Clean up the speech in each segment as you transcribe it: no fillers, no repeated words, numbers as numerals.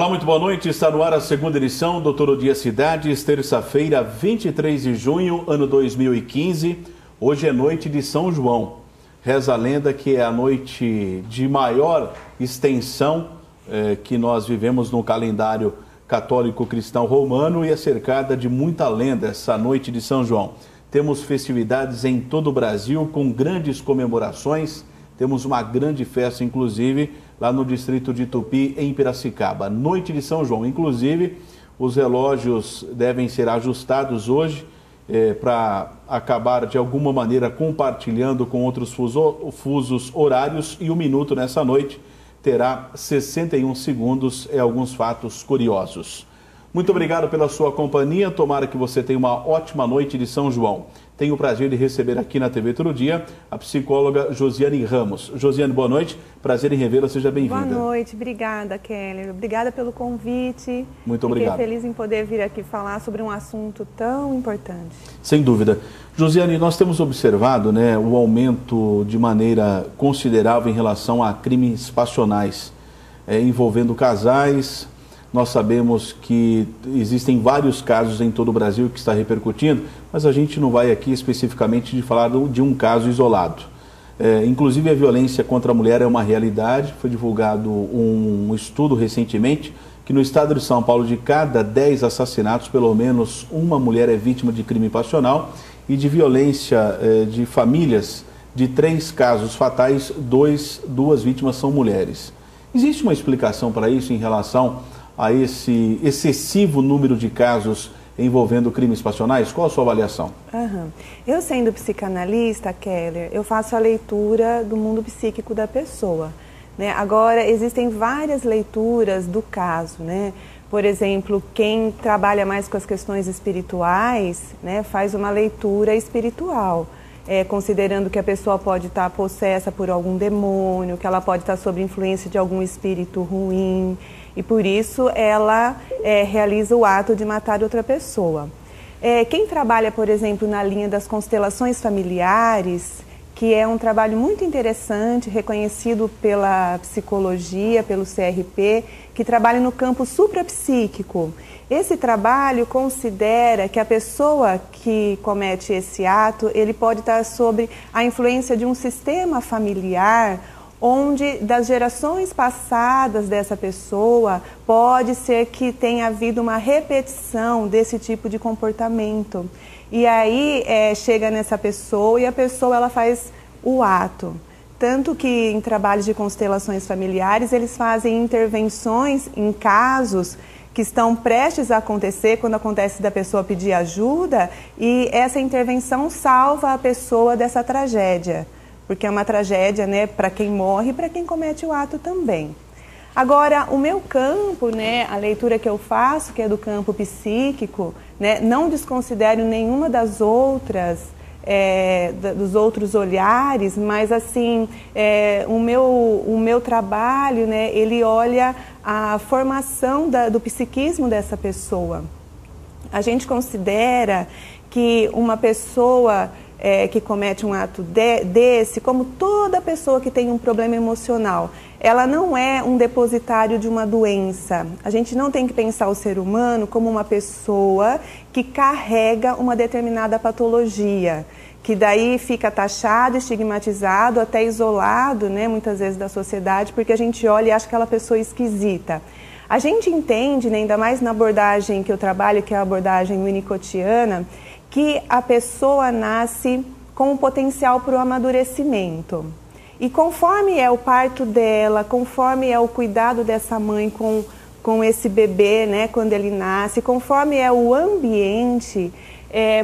Olá, muito boa noite. Está no ar a segunda edição do Todo Dia Cidades, terça-feira, 23 de junho, ano 2015. Hoje é noite de São João. Reza a lenda que é a noite de maior extensão que nós vivemos no calendário católico cristão romano e é cercada de muita lenda essa noite de São João. Temos festividades em todo o Brasil com grandes comemorações. Temos uma grande festa, inclusive, lá no distrito de Tupi, em Piracicaba. Noite de São João. Inclusive, os relógios devem ser ajustados hoje para acabar, de alguma maneira, compartilhando com outros fusos horários. E o minuto nessa noite terá 61 segundos. Alguns fatos curiosos. Muito obrigado pela sua companhia. Tomara que você tenha uma ótima noite de São João. Tenho o prazer de receber aqui na TV Todo Dia a psicóloga Josiane Ramos. Josiane, boa noite. Prazer em revê-la. Seja bem-vinda. Boa noite. Obrigada, Keller. Obrigada pelo convite. Muito obrigado. Fiquei feliz em poder vir aqui falar sobre um assunto tão importante. Sem dúvida. Josiane, nós temos observado, o aumento de maneira considerável em relação a crimes passionais envolvendo casais. Nós sabemos que existem vários casos em todo o Brasil que está repercutindo, mas a gente não vai aqui especificamente de falar de um caso isolado. Inclusive a violência contra a mulher é uma realidade. Foi divulgado um estudo recentemente que no estado de São Paulo, de cada 10 assassinatos, pelo menos uma mulher é vítima de crime passional, e de violência de famílias, de 3 casos fatais, 2 vítimas são mulheres. Existe uma explicação para isso em relação a esse excessivo número de casos envolvendo crimes passionais? Qual a sua avaliação? Eu, sendo psicanalista, Keller, eu faço a leitura do mundo psíquico da pessoa. Agora, existem várias leituras do caso. Por exemplo, quem trabalha mais com as questões espirituais, faz uma leitura espiritual. Considerando que a pessoa pode estar possessa por algum demônio, que ela pode estar sob influência de algum espírito ruim, e por isso ela realiza o ato de matar outra pessoa. Quem trabalha, por exemplo, na linha das constelações familiares, que é um trabalho muito interessante, reconhecido pela psicologia, pelo CRP, que trabalha no campo suprapsíquico. Esse trabalho considera que a pessoa que comete esse ato, ele pode estar sob a influência de um sistema familiar, onde das gerações passadas dessa pessoa, pode ser que tenha havido uma repetição desse tipo de comportamento. E aí chega nessa pessoa e a pessoa ela faz o ato. Tanto que em trabalhos de constelações familiares, eles fazem intervenções em casos que estão prestes a acontecer, quando acontece da pessoa pedir ajuda, e essa intervenção salva a pessoa dessa tragédia. Porque é uma tragédia, para quem morre e para quem comete o ato também. Agora, o meu campo, a leitura que eu faço, que é do campo psíquico, não desconsidero nenhuma das outras, dos outros olhares, mas assim, o meu trabalho, ele olha a formação do psiquismo dessa pessoa. A gente considera que uma pessoa que comete um ato desse, como toda pessoa que tem um problema emocional, ela não é um depositário de uma doença. A gente não tem que pensar o ser humano como uma pessoa que carrega uma determinada patologia, que daí fica taxado, estigmatizado, até isolado, muitas vezes da sociedade, porque a gente olha e acha aquela pessoa esquisita. A gente entende, ainda mais na abordagem que eu trabalho, que é a abordagem winnicottiana, que a pessoa nasce com um potencial para o amadurecimento. E conforme é o parto dela, conforme é o cuidado dessa mãe com esse bebê, quando ele nasce, conforme é o ambiente,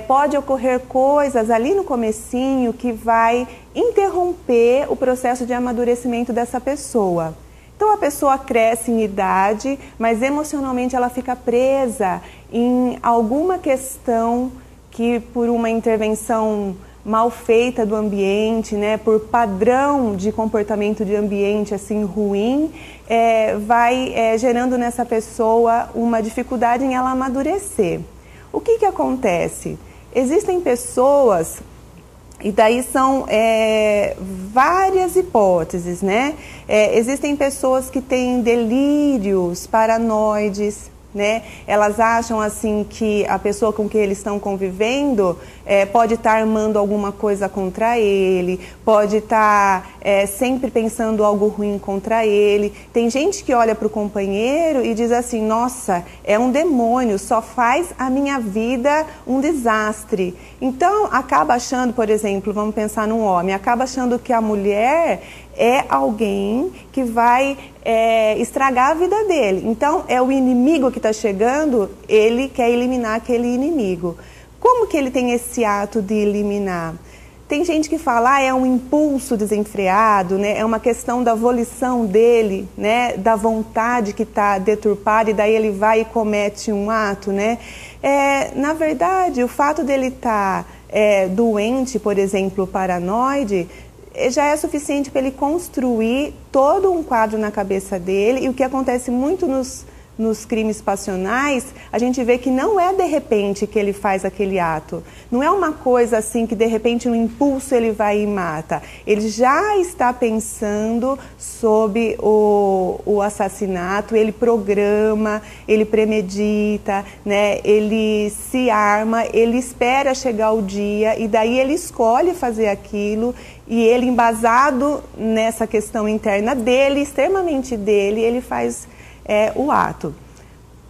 pode ocorrer coisas ali no comecinho que vai interromper o processo de amadurecimento dessa pessoa. Então a pessoa cresce em idade, mas emocionalmente ela fica presa em alguma questão que por uma intervenção mal feita do ambiente, por padrão de comportamento de ambiente assim ruim, vai gerando nessa pessoa uma dificuldade em ela amadurecer. O que acontece? Existem pessoas E daí são várias hipóteses, né? Existem pessoas que têm delírios paranoides, né? Elas acham assim que a pessoa com quem eles estão convivendo pode estar armando alguma coisa contra ele, pode estar sempre pensando algo ruim contra ele. Tem gente que olha para o companheiro e diz assim, nossa, é um demônio, só faz a minha vida um desastre. Então acaba achando, por exemplo, vamos pensar num homem, acaba achando que a mulher é alguém que vai estragar a vida dele. Então, é o inimigo que está chegando, ele quer eliminar aquele inimigo. Como que ele tem esse ato de eliminar? Tem gente que fala, é um impulso desenfreado, né? É uma questão da volição dele, né? Da vontade que está deturpada, e daí ele vai e comete um ato, né? Na verdade, o fato dele estar doente, por exemplo, paranoide, já é suficiente para ele construir todo um quadro na cabeça dele. E o que acontece muito nos crimes passionais, a gente vê que não é de repente que ele faz aquele ato. Não é uma coisa assim que de repente no impulso ele vai e mata. Ele já está pensando sobre o assassinato, ele programa, ele premedita, né? Ele se arma, ele espera chegar o dia e daí ele escolhe fazer aquilo. E ele, embasado nessa questão interna dele, extremamente dele, ele faz o ato.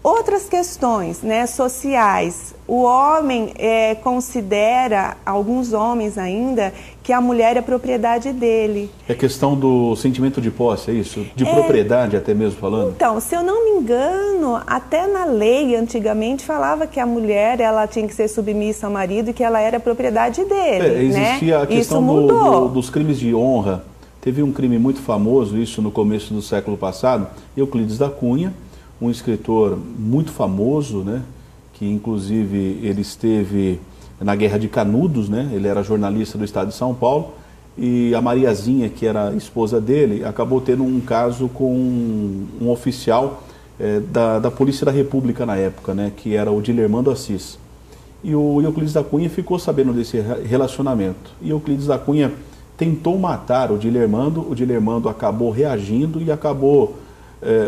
Outras questões, né, sociais. O homem considera, alguns homens ainda, que a mulher é propriedade dele. É questão do sentimento de posse, é isso? De propriedade até mesmo falando? Então, se eu não me engano, até na lei antigamente falava que a mulher ela tinha que ser submissa ao marido e que ela era propriedade dele. Existia, né? A questão dos crimes de honra. Teve um crime muito famoso, isso no começo do século passado, Euclides da Cunha, um escritor muito famoso, né? Que inclusive ele esteve na Guerra de Canudos, né? Ele era jornalista do estado de São Paulo, e a Mariazinha, que era a esposa dele, acabou tendo um caso com um oficial da Polícia da República na época, né? Que era o Dilermando Assis. E o Euclides da Cunha ficou sabendo desse relacionamento. E Euclides da Cunha tentou matar o Dilermando acabou reagindo e acabou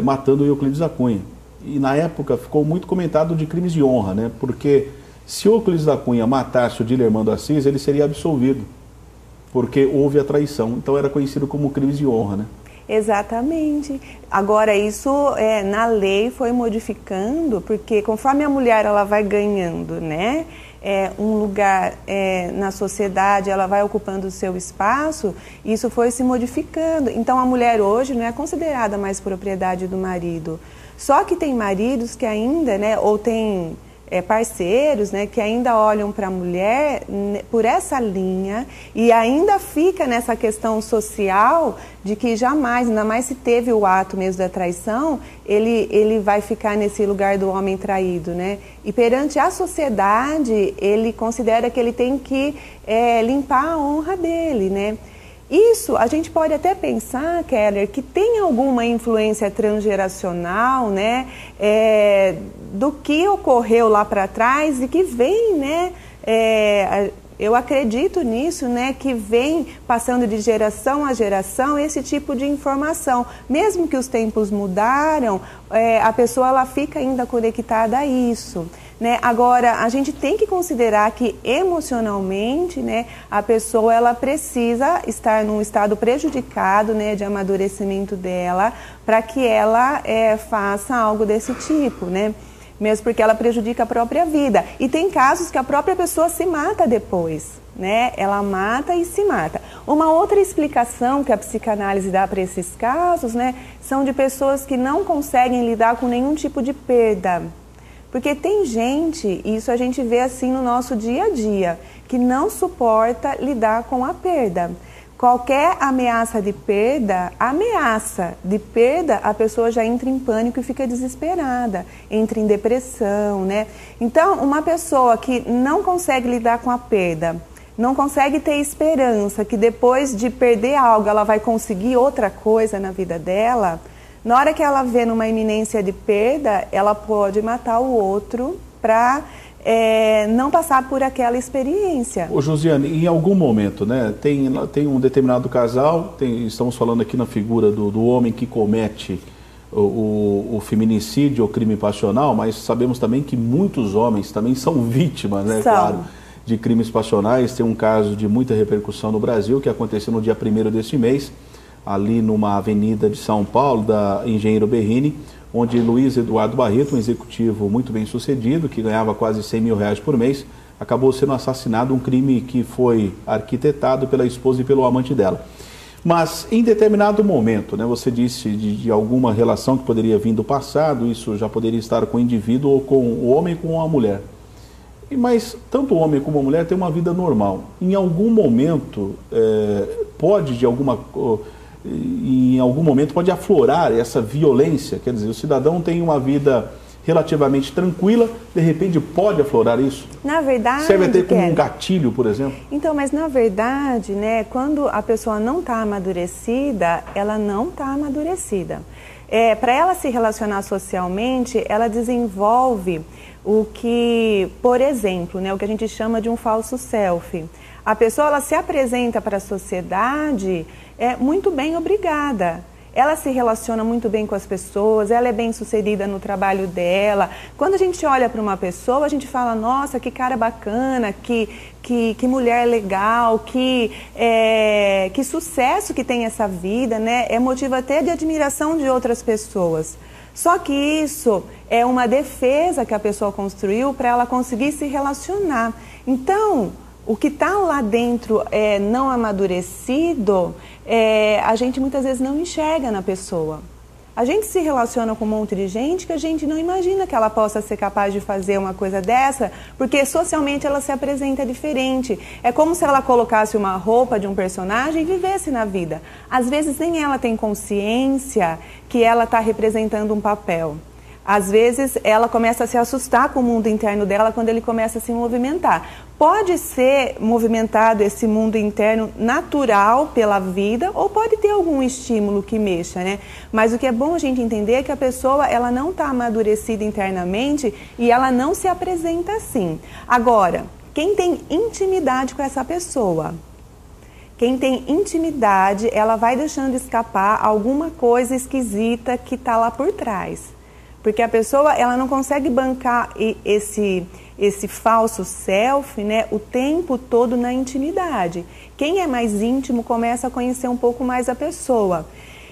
matando o Euclides da Cunha. E na época ficou muito comentado de crimes de honra, né? Porque se o Euclides da Cunha matasse o Dilermando Assis, ele seria absolvido, porque houve a traição. Então era conhecido como crimes de honra, né? Exatamente. Agora isso na lei foi modificando, porque conforme a mulher ela vai ganhando, né, um lugar na sociedade, ela vai ocupando o seu espaço, isso foi se modificando. Então a mulher hoje não é considerada mais propriedade do marido. Só que tem maridos que ainda, né, ou tem parceiros, né, que ainda olham para a mulher por essa linha e ainda fica nessa questão social de que jamais, ainda mais se teve o ato mesmo da traição, ele vai ficar nesse lugar do homem traído, né? E perante a sociedade, ele considera que ele tem que limpar a honra dele, né? Isso, a gente pode até pensar, Keller, que tem alguma influência transgeracional, né, do que ocorreu lá para trás e que vem, né, eu acredito nisso, né, que vem passando de geração a geração esse tipo de informação. Mesmo que os tempos mudaram, a pessoa ela fica ainda conectada a isso. Né? Agora, a gente tem que considerar que emocionalmente, né, a pessoa ela precisa estar num estado prejudicado, né, de amadurecimento dela, para que ela faça algo desse tipo, né? Mesmo porque ela prejudica a própria vida. E tem casos que a própria pessoa se mata depois, né? Ela mata e se mata. Uma outra explicação que a psicanálise dá para esses casos, né, são de pessoas que não conseguem lidar com nenhum tipo de perda. Porque tem gente, e isso a gente vê assim no nosso dia a dia, que não suporta lidar com a perda. Qualquer ameaça de perda, a pessoa já entra em pânico e fica desesperada, entra em depressão, né? Então, uma pessoa que não consegue lidar com a perda, não consegue ter esperança que depois de perder algo ela vai conseguir outra coisa na vida dela, na hora que ela vê numa iminência de perda, ela pode matar o outro para não passar por aquela experiência. Ô Josiane, em algum momento, né, tem um determinado casal, estamos falando aqui na figura do homem que comete o feminicídio ou crime passional, mas sabemos também que muitos homens também são vítimas, né, claro, de crimes passionais. Tem um caso de muita repercussão no Brasil que aconteceu no dia 1º deste mês, ali numa avenida de São Paulo, da Engenheiro Berrini, onde Luiz Eduardo Barreto, um executivo muito bem sucedido, que ganhava quase 100 mil reais por mês, acabou sendo assassinado, um crime que foi arquitetado pela esposa e pelo amante dela. Mas em determinado momento, né, você disse de alguma relação que poderia vir do passado, isso já poderia estar com o indivíduo ou com o homem com a mulher. Mas tanto o homem como a mulher têm uma vida normal. Em algum momento, em algum momento pode aflorar essa violência, quer dizer, o cidadão tem uma vida relativamente tranquila, de repente pode aflorar isso? Na verdade, serve até como um gatilho, por exemplo? Então, mas na verdade, né, quando a pessoa não está amadurecida, ela não está amadurecida. Para ela se relacionar socialmente, ela desenvolve o que, por exemplo, né, o que a gente chama de um falso self. A pessoa, ela se apresenta para a sociedade muito bem, obrigada. Ela se relaciona muito bem com as pessoas, ela é bem sucedida no trabalho dela. Quando a gente olha para uma pessoa, a gente fala, nossa, que cara bacana, que mulher legal, que sucesso que tem essa vida, né? É motivo até de admiração de outras pessoas. Só que isso é uma defesa que a pessoa construiu para ela conseguir se relacionar. Então, o que está lá dentro não amadurecido, a gente muitas vezes não enxerga na pessoa. A gente se relaciona com um monte de gente que a gente não imagina que ela possa ser capaz de fazer uma coisa dessa, porque socialmente ela se apresenta diferente. É como se ela colocasse uma roupa de um personagem e vivesse na vida. Às vezes nem ela tem consciência que ela está representando um papel. Às vezes ela começa a se assustar com o mundo interno dela quando ele começa a se movimentar. Pode ser movimentado esse mundo interno natural pela vida ou pode ter algum estímulo que mexa, né? Mas o que é bom a gente entender é que a pessoa ela não está amadurecida internamente e ela não se apresenta assim. Agora, quem tem intimidade com essa pessoa? Quem tem intimidade, ela vai deixando escapar alguma coisa esquisita que está lá por trás. Porque a pessoa, ela não consegue bancar esse falso self, né, o tempo todo na intimidade. Quem é mais íntimo começa a conhecer um pouco mais a pessoa.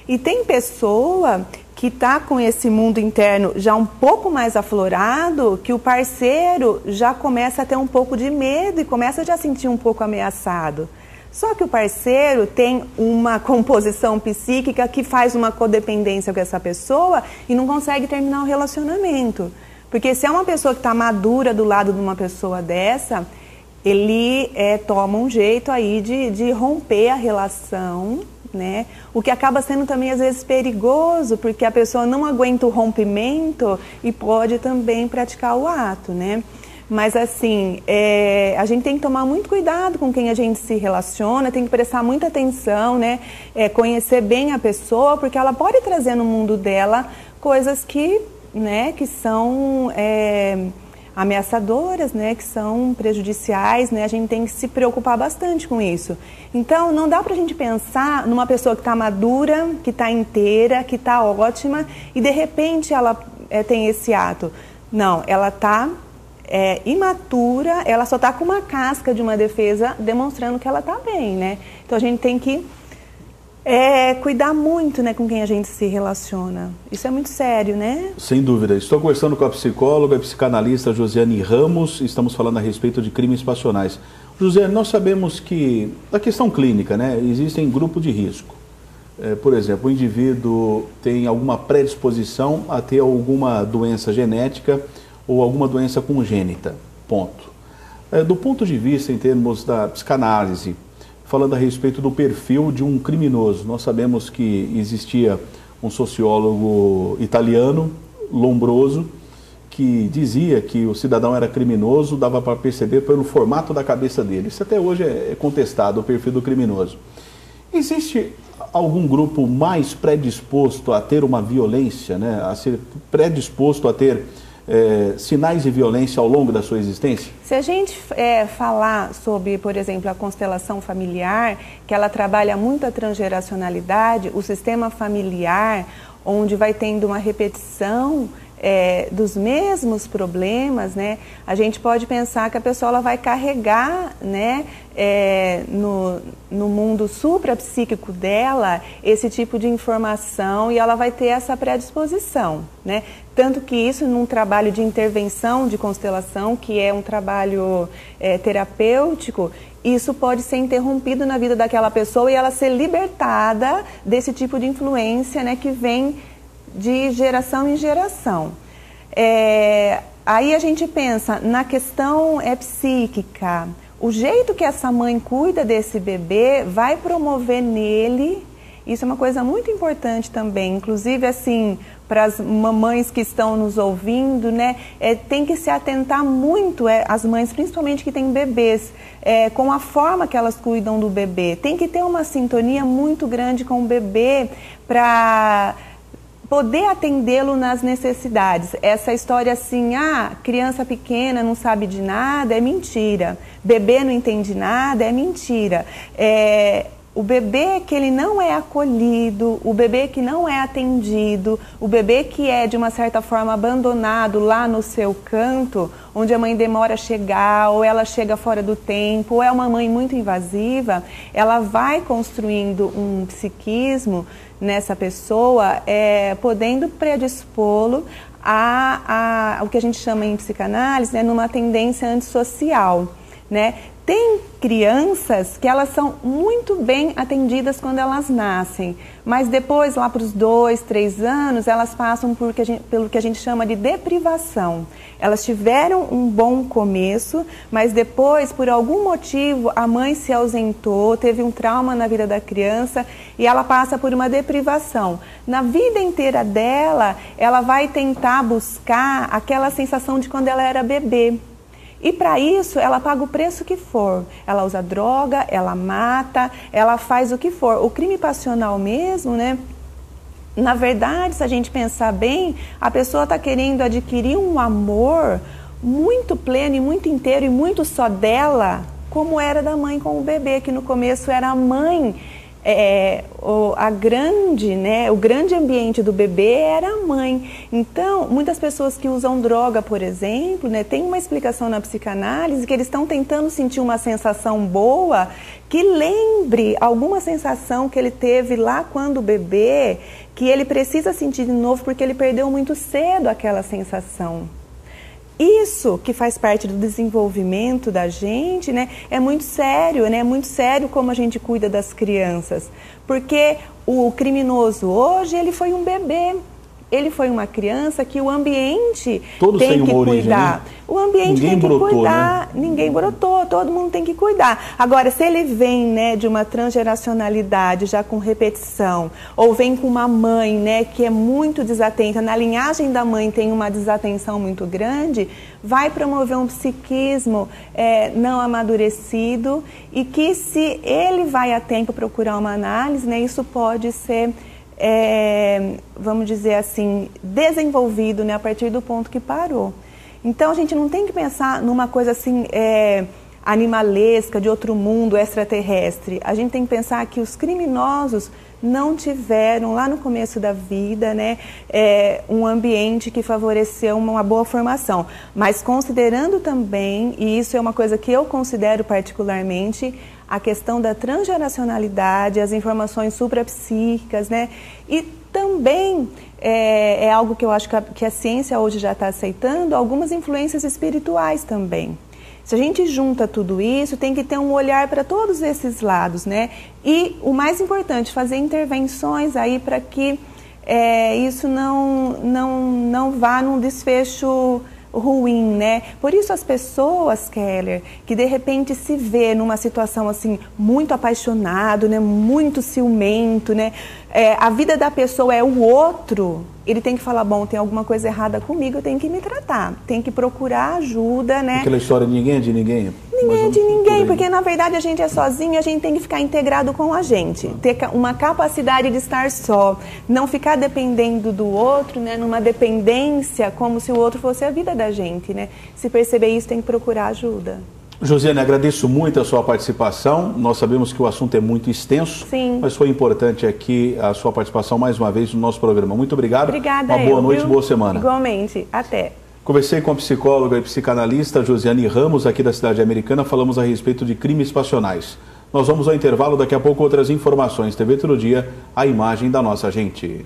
E tem pessoa que está com esse mundo interno já um pouco mais aflorado, que o parceiro já começa a ter um pouco de medo e começa já a sentir um pouco ameaçado. Só que o parceiro tem uma composição psíquica que faz uma codependência com essa pessoa e não consegue terminar o relacionamento. Porque se é uma pessoa que está madura do lado de uma pessoa dessa, ele toma um jeito aí de romper a relação, né? O que acaba sendo também às vezes perigoso, porque a pessoa não aguenta o rompimento e pode também praticar o ato, né? Mas assim, a gente tem que tomar muito cuidado com quem a gente se relaciona, tem que prestar muita atenção, né? Conhecer bem a pessoa, porque ela pode trazer no mundo dela coisas que são ameaçadoras, né? Que são prejudiciais, né? A gente tem que se preocupar bastante com isso. Então, não dá pra gente pensar numa pessoa que está madura, que está inteira, que está ótima, e de repente ela tem esse ato. Não, ela está imatura, ela só está com uma casca de uma defesa demonstrando que ela está bem, né? Então a gente tem que cuidar muito, né, com quem a gente se relaciona. Isso é muito sério, né? Sem dúvida. Estou conversando com a psicóloga e psicanalista Josiane Ramos, estamos falando a respeito de crimes passionais. Josiane, nós sabemos que, na questão clínica, né, existem grupos de risco. Por exemplo, o indivíduo tem alguma predisposição a ter alguma doença genética ou alguma doença congênita, ponto. Do ponto de vista, em termos da psicanálise, falando a respeito do perfil de um criminoso, nós sabemos que existia um sociólogo italiano, Lombroso, que dizia que o cidadão era criminoso, dava para perceber pelo formato da cabeça dele. Isso até hoje é contestado, o perfil do criminoso. Existe algum grupo mais predisposto a ter uma violência, né? A ser predisposto a ter sinais de violência ao longo da sua existência? Se a gente falar sobre, por exemplo, a constelação familiar, que ela trabalha muito a transgeracionalidade, o sistema familiar, onde vai tendo uma repetição dos mesmos problemas, né? A gente pode pensar que a pessoa ela vai carregar, né, no mundo suprapsíquico dela esse tipo de informação e ela vai ter essa predisposição, né? Tanto que isso num trabalho de intervenção de constelação, que é um trabalho terapêutico, isso pode ser interrompido na vida daquela pessoa e ela ser libertada desse tipo de influência, né, que vem de geração em geração. Aí a gente pensa na questão psíquica. O jeito que essa mãe cuida desse bebê vai promover nele, isso é uma coisa muito importante também, inclusive assim, para as mamães que estão nos ouvindo, né, tem que se atentar muito, as mães principalmente que têm bebês, com a forma que elas cuidam do bebê. Tem que ter uma sintonia muito grande com o bebê para poder atendê-lo nas necessidades. Essa história assim, criança pequena não sabe de nada, é mentira. Bebê não entende nada, é mentira. O bebê que ele não é acolhido, o bebê que não é atendido, o bebê que é de uma certa forma abandonado lá no seu canto, onde a mãe demora a chegar, ou ela chega fora do tempo, ou é uma mãe muito invasiva, ela vai construindo um psiquismo nessa pessoa, podendo predispô-lo a o que a gente chama em psicanálise, né, numa tendência antissocial, né? Tem crianças que elas são muito bem atendidas quando elas nascem, mas depois, lá para os 2, 3 anos, elas passam pelo que a gente chama de deprivação. Elas tiveram um bom começo, mas depois, por algum motivo, a mãe se ausentou, teve um trauma na vida da criança e ela passa por uma deprivação. Na vida inteira dela, ela vai tentar buscar aquela sensação de quando ela era bebê. E para isso, ela paga o preço que for. Ela usa droga, ela mata, ela faz o que for. O crime passional mesmo, né? Na verdade, se a gente pensar bem, a pessoa está querendo adquirir um amor muito pleno e muito inteiro e muito só dela, como era da mãe com o bebê, que no começo era a mãe. O grande ambiente do bebê era a mãe. Então, muitas pessoas que usam droga, por exemplo, né, tem uma explicação na psicanálise que eles estão tentando sentir uma sensação boa que lembre alguma sensação que ele teve lá quando bebê, que ele precisa sentir de novo porque ele perdeu muito cedo aquela sensação. Isso que faz parte do desenvolvimento da gente, né, é muito sério, né, é muito sério como a gente cuida das crianças, porque o criminoso hoje, ele foi um bebê, ele foi uma criança que o ambiente tem que cuidar. O ambiente tem que cuidar, ninguém brotou, todo mundo tem que cuidar. Agora, se ele vem, né, de uma transgeracionalidade já com repetição, ou vem com uma mãe, né, que é muito desatenta, na linhagem da mãe tem uma desatenção muito grande, vai promover um psiquismo não amadurecido e que, se ele vai a tempo procurar uma análise, né, isso pode ser, vamos dizer assim, desenvolvido, né, a partir do ponto que parou. Então a gente não tem que pensar numa coisa assim animalesca, de outro mundo, extraterrestre. A gente tem que pensar que os criminosos não tiveram, lá no começo da vida, né, um ambiente que favoreceu uma boa formação. Mas considerando também, e isso é uma coisa que eu considero particularmente, a questão da transgeracionalidade, as informações suprapsíquicas, né, e também é algo que eu acho que a ciência hoje já está aceitando, algumas influências espirituais também. Se a gente junta tudo isso, tem que ter um olhar para todos esses lados, né? E o mais importante, fazer intervenções aí para que isso não vá num desfecho ruim, né? Por isso as pessoas, Keller, que de repente se vê numa situação assim, muito apaixonado, né? Muito ciumento, né? A vida da pessoa é o outro, ele tem que falar, bom, tem alguma coisa errada comigo, eu tenho que me tratar, tem que procurar ajuda, né? Aquela história, ninguém é de ninguém. Ninguém é de ninguém, porque na verdade a gente é sozinho, a gente tem que ficar integrado com a gente, ter uma capacidade de estar só, não ficar dependendo do outro, né, numa dependência como se o outro fosse a vida da gente, né? Se perceber isso, tem que procurar ajuda. Josiane, agradeço muito a sua participação. Nós sabemos que o assunto é muito extenso, sim, mas foi importante aqui a sua participação mais uma vez no nosso programa. Muito obrigado. Obrigada. Uma boa noite, boa semana. Igualmente. Até. Conversei com a psicóloga e psicanalista Josiane Ramos, aqui da cidade americana. Falamos a respeito de crimes passionais. Nós vamos ao intervalo, daqui a pouco outras informações. TV Todo Dia, a imagem da nossa gente.